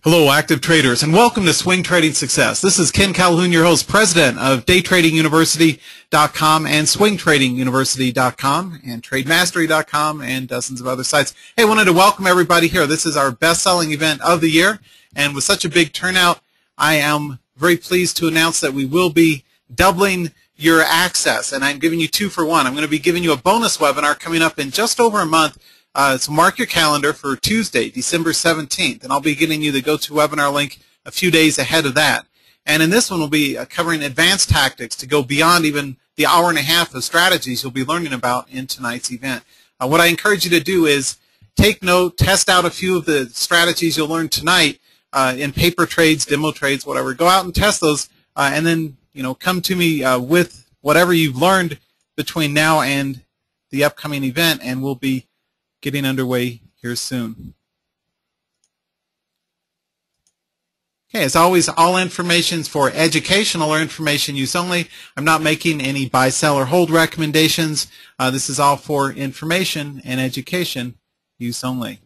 Hello, active traders, and welcome to Swing Trading Success. This is Ken Calhoun, your host, president of DayTradingUniversity.com and SwingTradingUniversity.com and TradeMastery.com and dozens of other sites. Hey, I wanted to welcome everybody here. This is our best-selling event of the year, and with such a big turnout, I am very pleased to announce that we will be doubling your access, and I'm giving you 2 for 1. I'm going to be giving you a bonus webinar coming up in just over a month. So mark your calendar for Tuesday, December 17th, and I'll be getting you the GoToWebinar link a few days ahead of that. And in this one, we'll be covering advanced tactics to go beyond even the hour and a half of strategies you'll be learning about in tonight's event. What I encourage you to do is take note, test out a few of the strategies you'll learn tonight in paper trades, demo trades, whatever. Go out and test those, and then come to me with whatever you've learned between now and the upcoming event, and we'll be getting underway here soon. Okay, as always, all information is for educational or information use only. I'm not making any buy, sell, or hold recommendations. This is all for information and education use only.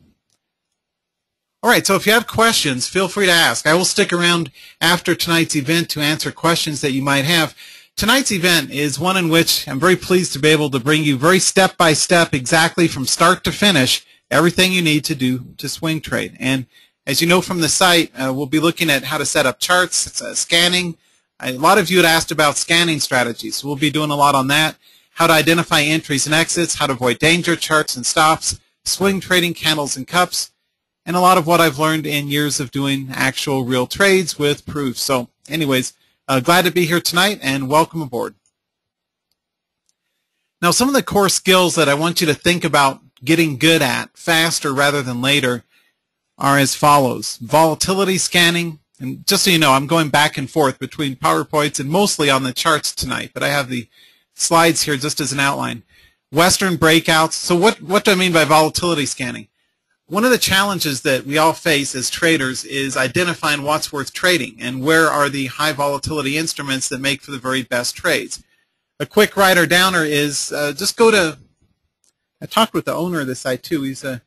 All right, so if you have questions, feel free to ask. I will stick around after tonight's event to answer questions that you might have. Tonight's event is one in which I'm very pleased to be able to bring you very step-by-step, exactly from start to finish, everything you need to do to swing trade. And as you know from the site, we'll be looking at how to set up charts, scanning. A lot of you had asked about scanning strategies, so we'll be doing a lot on that. How to identify entries and exits, how to avoid danger charts and stops, swing trading candles and cups, and a lot of what I've learned in years of doing actual real trades with proof. So anyways, glad to be here tonight, and welcome aboard. Now, some of the core skills that I want you to think about getting good at faster rather than later are as follows. Volatility scanning, and just so you know, I'm going back and forth between PowerPoints and mostly on the charts tonight, but I have the slides here just as an outline. Western breakouts. So what do I mean by volatility scanning? One of the challenges that we all face as traders is identifying what's worth trading and where are the high volatility instruments that make for the very best trades. A quick writer-downer is just go to, I talked with the owner of this site too, he's a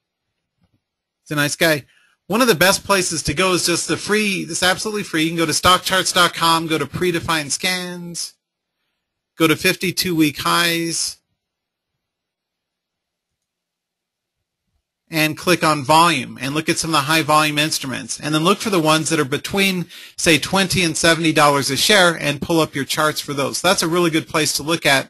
nice guy. One of the best places to go is just the free, this absolutely free, you can go to stockcharts.com, go to predefined scans, go to 52-week highs, and click on volume and look at some of the high volume instruments, and then look for the ones that are between, say, $20 and $70 a share, and pull up your charts for those. So that's a really good place to look at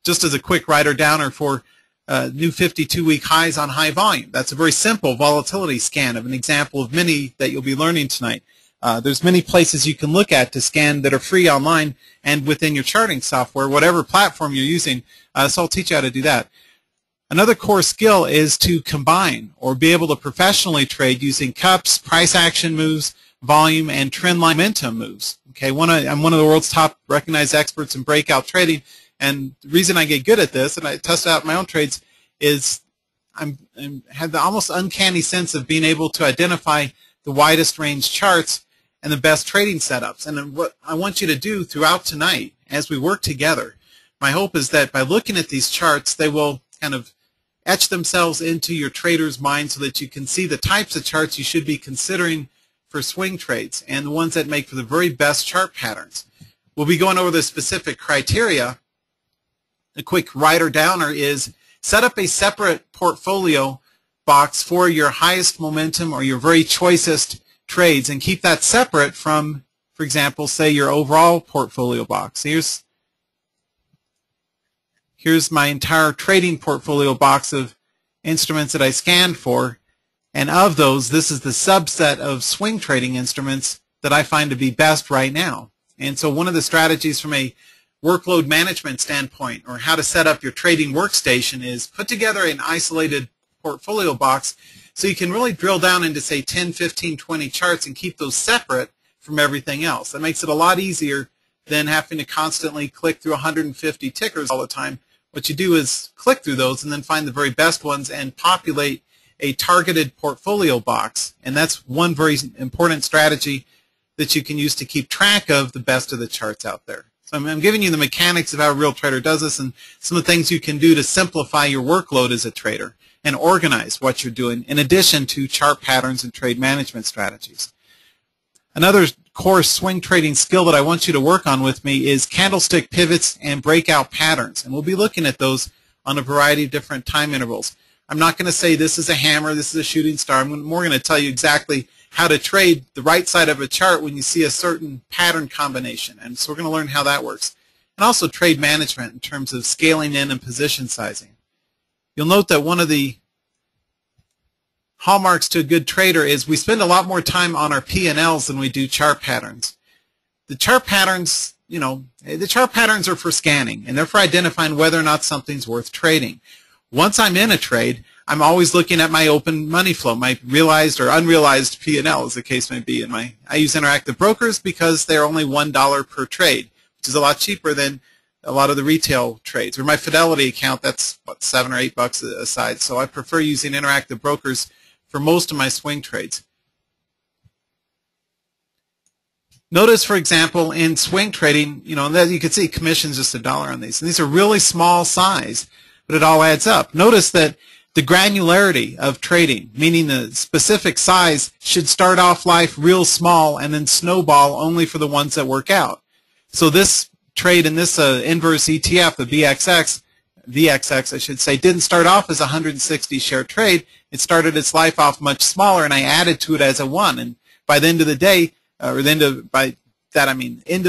just as a quick writer-downer for new 52-week highs on high volume. That's a very simple volatility scan of an example of many that you'll be learning tonight. There's many places you can look at to scan that are free online and within your charting software, whatever platform you're using, so I'll teach you how to do that. Another core skill is to combine or be able to professionally trade using cups, price action moves, volume, and trend line momentum moves. Okay, I'm one of the world's top recognized experts in breakout trading, and the reason I get good at this, and I test out my own trades, is I have the almost uncanny sense of being able to identify the widest range charts and the best trading setups. And what I want you to do throughout tonight as we work together, my hope is that by looking at these charts, they will kind of etch themselves into your trader's mind so that you can see the types of charts you should be considering for swing trades and the ones that make for the very best chart patterns. We'll be going over the specific criteria. A quick writer-downer is set up a separate portfolio box for your highest momentum or your very choicest trades and keep that separate from, for example, say your overall portfolio box. Here's my entire trading portfolio box of instruments that I scanned for, and of those, this is the subset of swing trading instruments that I find to be best right now. And so one of the strategies from a workload management standpoint, or how to set up your trading workstation, is put together an isolated portfolio box so you can really drill down into, say, 10, 15, 20 charts and keep those separate from everything else. That makes it a lot easier than having to constantly click through 150 tickers all the time. What you do is click through those and then find the very best ones and populate a targeted portfolio box. And that's one very important strategy that you can use to keep track of the best of the charts out there. So I'm giving you the mechanics of how a real trader does this and some of the things you can do to simplify your workload as a trader and organize what you're doing in addition to chart patterns and trade management strategies. Another core swing trading skill that I want you to work on with me is candlestick pivots and breakout patterns. And we'll be looking at those on a variety of different time intervals. I'm not going to say this is a hammer, this is a shooting star. I'm more going to tell you exactly how to trade the right side of a chart when you see a certain pattern combination. And so we're going to learn how that works. And also trade management in terms of scaling in and position sizing. You'll note that one of the hallmarks to a good trader is we spend a lot more time on our P&Ls than we do chart patterns. The chart patterns, the chart patterns are for scanning, and they're for identifying whether or not something's worth trading. Once I'm in a trade, I'm always looking at my open money flow, my realized or unrealized P&L, as the case may be. I use interactive brokers because they're only $1 per trade, which is a lot cheaper than a lot of the retail trades. Or my Fidelity account, that's what, $7 or $8 a side. So I prefer using interactive brokers for most of my swing trades. Notice, for example, in swing trading, that you can see commission's just $1 on these. And these are really small size, but it all adds up. Notice that the granularity of trading, meaning the specific size, should start off life real small and then snowball only for the ones that work out. So this trade in this inverse ETF, the VXX, I should say, didn't start off as a 160 share trade. It started its life off much smaller, and I added to it as a 1. And by the end of the day, end of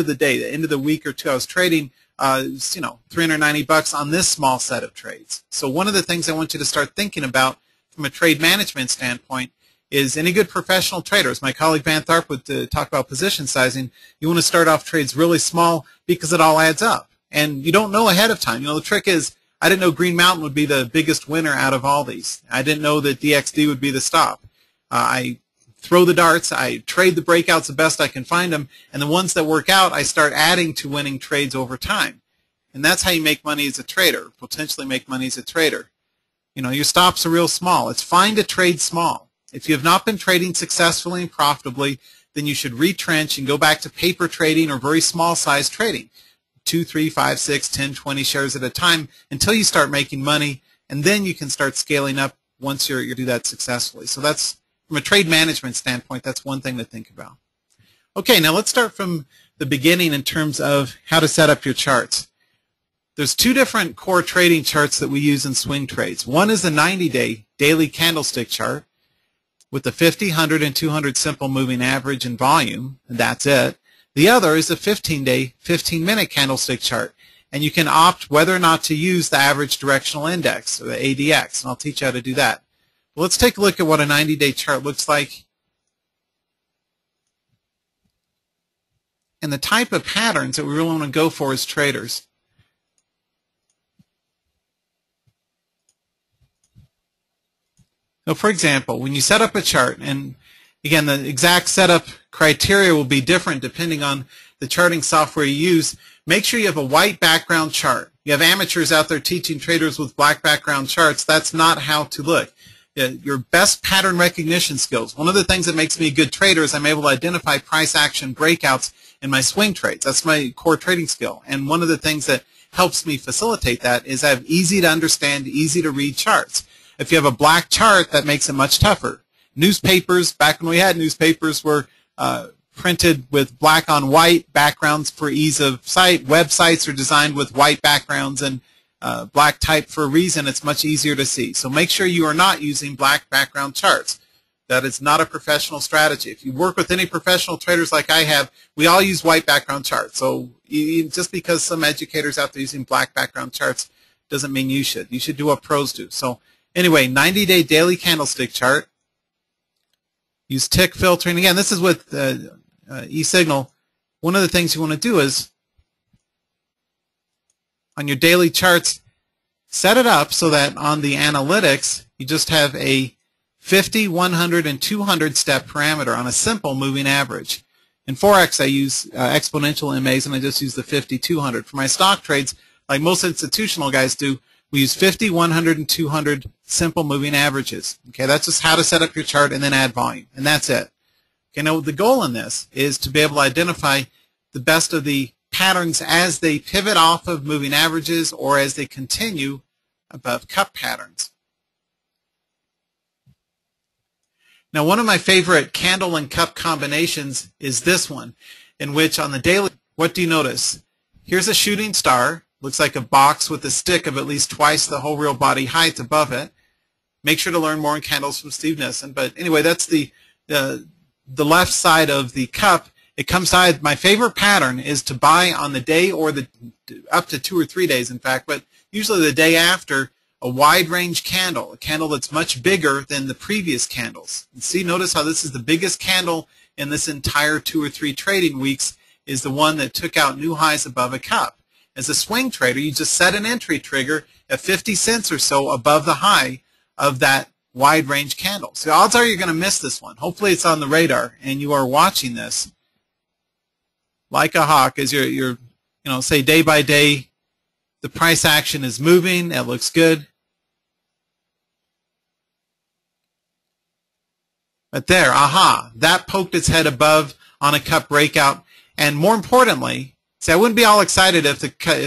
the end of the week or two, I was trading, $390 on this small set of trades. So one of the things I want you to start thinking about from a trade management standpoint is any good professional traders. My colleague Van Tharp would talk about position sizing. You want to start off trades really small because it all adds up. And you don't know ahead of time. The trick is, I didn't know Green Mountain would be the biggest winner out of all these. I didn't know that DXD would be the stop. I throw the darts, I trade the breakouts the best I can find them, and the ones that work out, I start adding to winning trades over time. And that's how you make money as a trader, potentially make money as a trader. Your stops are real small. It's fine to trade small. If you have not been trading successfully and profitably, then you should retrench and go back to paper trading or very small size trading. 2, 3, 5, 6, 10, 20 shares at a time until you start making money, and then you can start scaling up once you do that successfully. So that's, from a trade management standpoint, that's one thing to think about. Okay, now let's start from the beginning in terms of how to set up your charts. There's two different core trading charts that we use in swing trades. One is the 90-day daily candlestick chart with the 50, 100, and 200 simple moving average and volume, and that's it. The other is a 15-day, 15-minute candlestick chart, and you can opt whether or not to use the average directional index, or the ADX, and I'll teach you how to do that. But let's take a look at what a 90-day chart looks like and the type of patterns that we really want to go for as traders. So, for example, when you set up a chart, and again, the exact setup criteria will be different depending on the charting software you use. Make sure you have a white background chart. You have amateurs out there teaching traders with black background charts. That's not how to look. Your best pattern recognition skills. One of the things that makes me a good trader is I'm able to identify price action breakouts in my swing trades. That's my core trading skill. And one of the things that helps me facilitate that is I have easy to understand, easy to read charts. If you have a black chart, that makes it much tougher. Newspapers, back when we had newspapers, were printed with black on white backgrounds for ease of sight. Websites are designed with white backgrounds and black type for a reason. It's much easier to see. So make sure you are not using black background charts. That is not a professional strategy. If you work with any professional traders like I have, we all use white background charts. So just because some educators out there using black background charts doesn't mean you should. You should do what pros do. So anyway, 90-day daily candlestick chart. Use tick filtering. Again, this is with eSignal. One of the things you want to do is on your daily charts, set it up so that on the analytics, you just have a 50, 100, and 200 step parameter on a simple moving average. In Forex, I use exponential MAs, and I just use the 50, 200. For my stock trades, like most institutional guys do, we use 50, 100, and 200 simple moving averages. Okay, that's just how to set up your chart and then add volume, and that's it. Okay, now the goal in this is to be able to identify the best of the patterns as they pivot off of moving averages or as they continue above cup patterns. Now, one of my favorite candle and cup combinations is this one, in which on the daily, what do you notice? Here's a shooting star. Looks like a box with a stick of at least twice the whole real body height above it. Make sure to learn more on candles from Steve Nissen. But anyway, that's the left side of the cup. It comes out. My favorite pattern is to buy on the day or up to 2 or 3 days, in fact, but usually the day after, a wide range candle, a candle that's much bigger than the previous candles. And see, notice how this is the biggest candle in this entire 2 or 3 trading weeks, is the one that took out new highs above a cup. As a swing trader, you just set an entry trigger at 50 cents or so above the high of that wide range candle. So odds are you're going to miss this one. Hopefully it's on the radar and you are watching this like a hawk as you're say day by day, the price action is moving. It looks good. But there, aha, that poked its head above on a cup breakout. And more importantly, see, I wouldn't be all excited if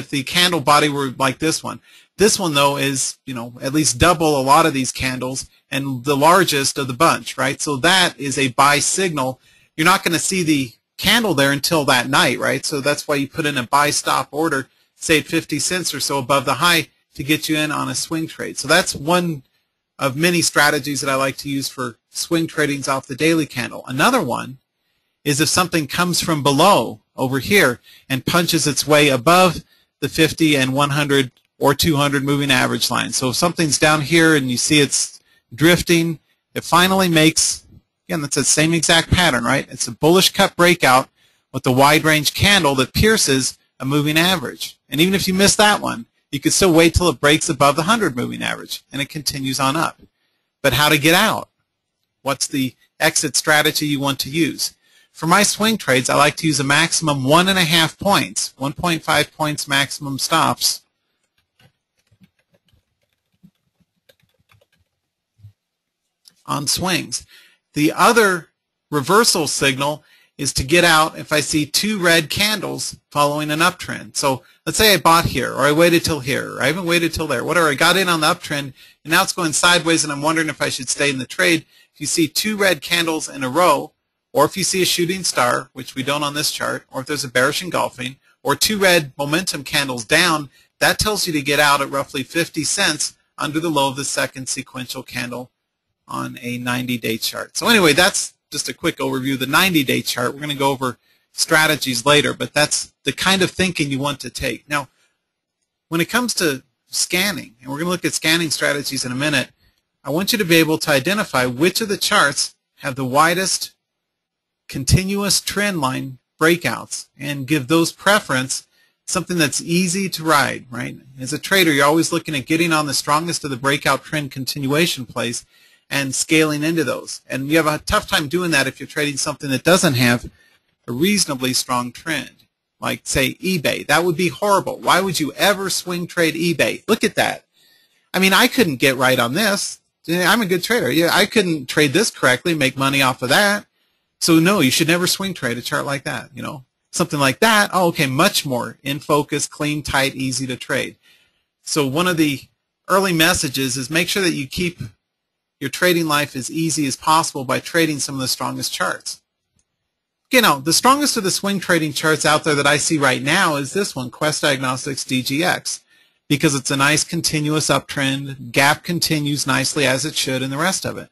the candle body were like this one. This one, though, is, at least double a lot of these candles and the largest of the bunch, right? So that is a buy signal. You're not going to see the candle there until that night, right? So that's why you put in a buy stop order, say at 50 cents or so above the high to get you in on a swing trade. So that's one of many strategies that I like to use for swing tradings off the daily candle. Another one is if something comes from below over here and punches its way above the 50 and 100 or 200 moving average line. So if something's down here and you see it's drifting, it finally makes, again, that's the same exact pattern, right? It's a bullish cup breakout with a wide range candle that pierces a moving average. And even if you miss that one, you could still wait till it breaks above the 100 moving average and it continues on up. But how to get out? What's the exit strategy you want to use? For my swing trades, I like to use a maximum 1.5 points, 1.5 points maximum stops on swings. The other reversal signal is to get out if I see 2 red candles following an uptrend. So let's say I bought here, or I waited till here, or I haven't waited till there, whatever. I got in on the uptrend, and now it's going sideways, and I'm wondering if I should stay in the trade. If you see 2 red candles in a row, or if you see a shooting star, which we don't on this chart, or if there's a bearish engulfing, or 2 red momentum candles down, that tells you to get out at roughly 50 cents under the low of the second sequential candle on a 90-day chart. So anyway, that's just a quick overview of the 90-day chart. We're going to go over strategies later, but that's the kind of thinking you want to take. Now, when it comes to scanning, and we're going to look at scanning strategies in a minute, I want you to be able to identify which of the charts have the widest continuous trend line breakouts and give those preference, something that's easy to ride, right? As a trader, you're always looking at getting on the strongest of the breakout trend continuation plays and scaling into those. And you have a tough time doing that if you're trading something that doesn't have a reasonably strong trend, like, say, eBay. That would be horrible. Why would you ever swing trade eBay? Look at that. I mean, I couldn't get right on this. I'm a good trader. Yeah, I couldn't trade this correctly, make money off of that. So no, you should never swing trade a chart like that. Something like that. Oh, okay, much more in focus, clean, tight, easy to trade. So one of the early messages is make sure that you keep your trading life as easy as possible by trading some of the strongest charts. The strongest of the swing trading charts out there that I see right now is this one, Quest Diagnostics DGX, because it's a nice continuous uptrend, gap continues nicely as it should, and the rest of it.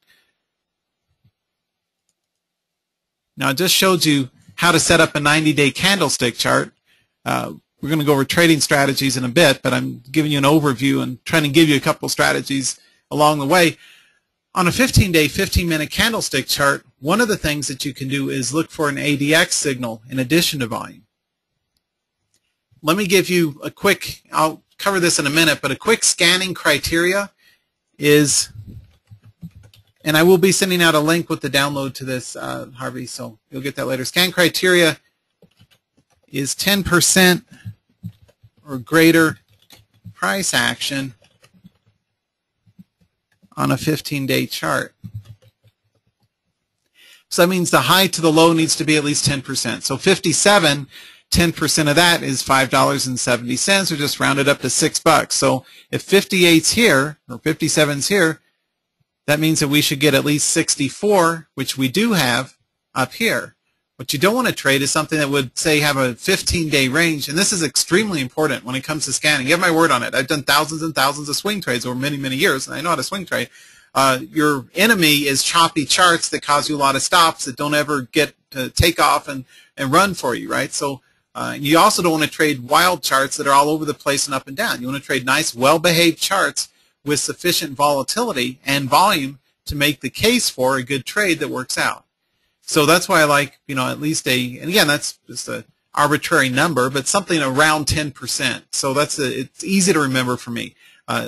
Now, I just showed you how to set up a 90-day candlestick chart. We're going to go over trading strategies in a bit, but I'm giving you an overview and trying to give you a couple strategies along the way. On a 15-day, 15-minute candlestick chart, one of the things that you can do is look for an ADX signal in addition to volume. Let me give you a quick, I'll cover this in a minute, but a quick scanning criteria is, and I will be sending out a link with the download to this, Harvey, so you'll get that later. Scan criteria is 10% or greater price action on a 15-day chart. So that means the high to the low needs to be at least 10%. So 57, 10% of that is $5.70, or just round it up to $6. So if 58's here, or 57's here, that means that we should get at least 64, which we do have up here. What you don't want to trade is something that would, say, have a 15-day range, and this is extremely important when it comes to scanning. You have my word on it. I've done thousands and thousands of swing trades over many, many years, and I know how to swing trade. Your enemy is choppy charts that cause you a lot of stops that don't ever get to take off and run for you, right? So you also don't want to trade wild charts that are all over the place and up and down. You want to trade nice, well-behaved charts with sufficient volatility and volume to make the case for a good trade that works out. So that's why I like, at least and again, that's just an arbitrary number, but something around 10%. So it's easy to remember for me.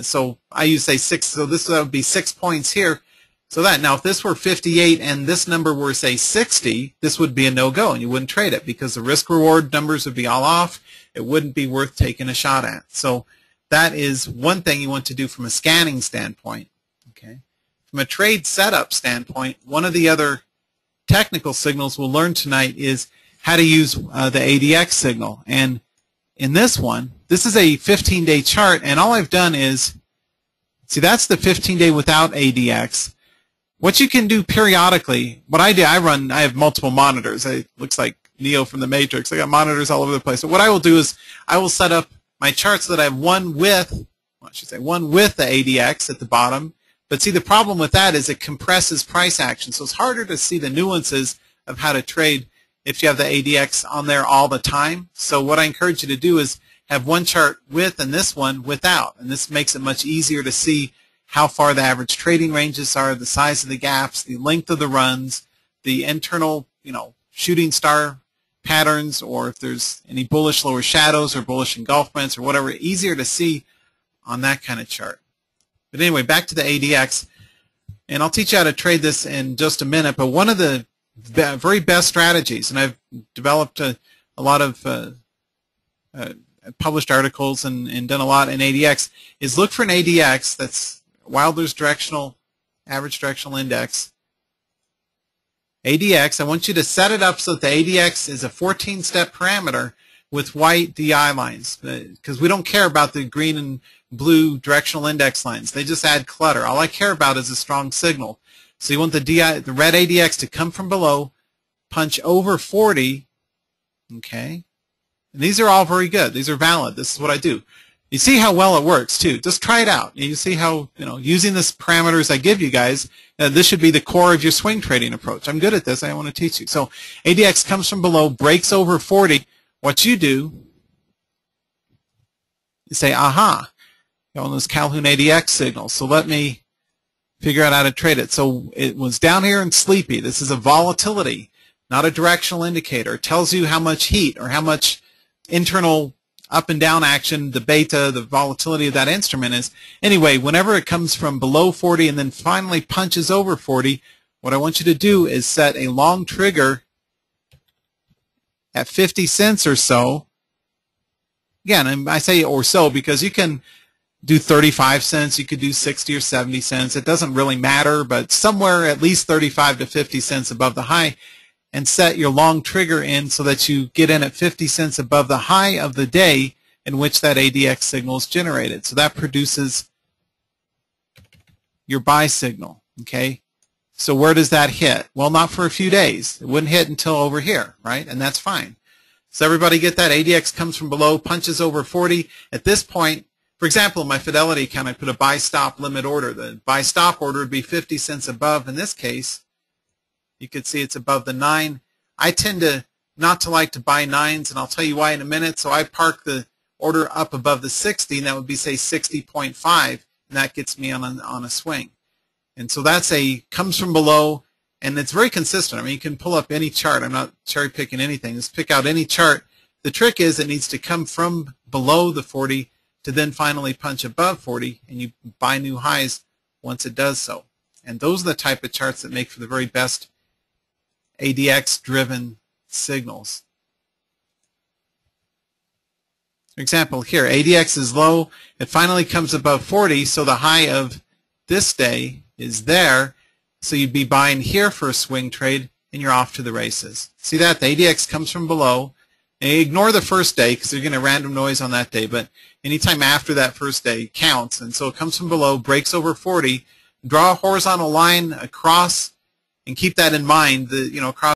So I use, say, 6, so this would be 6 points here. So now if this were 58 and this number were, say, 60, this would be a no-go and you wouldn't trade it because the risk-reward numbers would be all off. It wouldn't be worth taking a shot at. So that is one thing you want to do from a scanning standpoint. Okay. From a trade setup standpoint, one of the other technical signals we'll learn tonight is how to use the ADX signal. And in this one, this is a 15-day chart, and all I've done is, see, that's the 15-day without ADX. What you can do periodically, what I do, I have multiple monitors. It looks like Neo from the Matrix. I got monitors all over the place. So what I will do is I will set up my chart so that I have one with the ADX at the bottom. But see, the problem with that is it compresses price action. So it's harder to see the nuances of how to trade if you have the ADX on there all the time. So what I encourage you to do is have one chart with and this one without. And this makes it much easier to see how far the average trading ranges are, the size of the gaps, the length of the runs, the internal, shooting star patterns, or if there's any bullish lower shadows or bullish engulfments or whatever, easier to see on that kind of chart. But anyway, back to the ADX, and I'll teach you how to trade this in just a minute, but one of the very best strategies, and I've developed a lot of published articles and done a lot in ADX, is look for an ADX that's Wilder's average directional index. ADX, I want you to set it up so that the ADX is a 14-step parameter with white DI lines, because we don't care about the green and blue directional index lines. They just add clutter. All I care about is a strong signal. So you want the red ADX to come from below, punch over 40, okay? And these are all very good. These are valid. This is what I do. You see how well it works, too. Just try it out. You see how, using this parameters I give you guys, this should be the core of your swing trading approach. I'm good at this. I want to teach you. So ADX comes from below, breaks over 40. What you do, you say, aha, you on this Calhoun ADX signal. So let me figure out how to trade it. So it was down here and sleepy. This is a volatility, not a directional indicator. It tells you how much heat or how much internal up and down action, the beta, the volatility of that instrument is. Anyway, whenever it comes from below 40 and then finally punches over 40, what I want you to do is set a long trigger at 50 cents or so. Again, I say or so because you can do 35 cents, you could do 60 or 70 cents. It doesn't really matter, but somewhere at least 35 to 50 cents above the high, and set your long trigger in so that you get in at 50 cents above the high of the day in which that ADX signal is generated. So that produces your buy signal, okay? So where does that hit? Well, not for a few days. It wouldn't hit until over here, right? And that's fine. So everybody get that? ADX comes from below, punches over 40. At this point, for example, in my Fidelity account, I put a buy-stop limit order. The buy-stop order would be 50 cents above. In this case, you can see it's above the 9. I tend to not to like to buy 9s, and I'll tell you why in a minute. So I park the order up above the 60, and that would be, say, 60.5, and that gets me on a swing. And so that's comes from below, and it's very consistent. I mean, you can pull up any chart. I'm not cherry-picking anything. Just pick out any chart. The trick is it needs to come from below the 40 to then finally punch above 40, and you buy new highs once it does so. And those are the type of charts that make for the very best ADX-driven signals. For example, here, ADX is low. It finally comes above 40, so the high of this day is there. So you'd be buying here for a swing trade, and you're off to the races. See that? The ADX comes from below. And ignore the first day because you're getting a random noise on that day, but anytime after that first day counts. And so it comes from below, breaks over 40. draw a horizontal line across and keep that in mind, across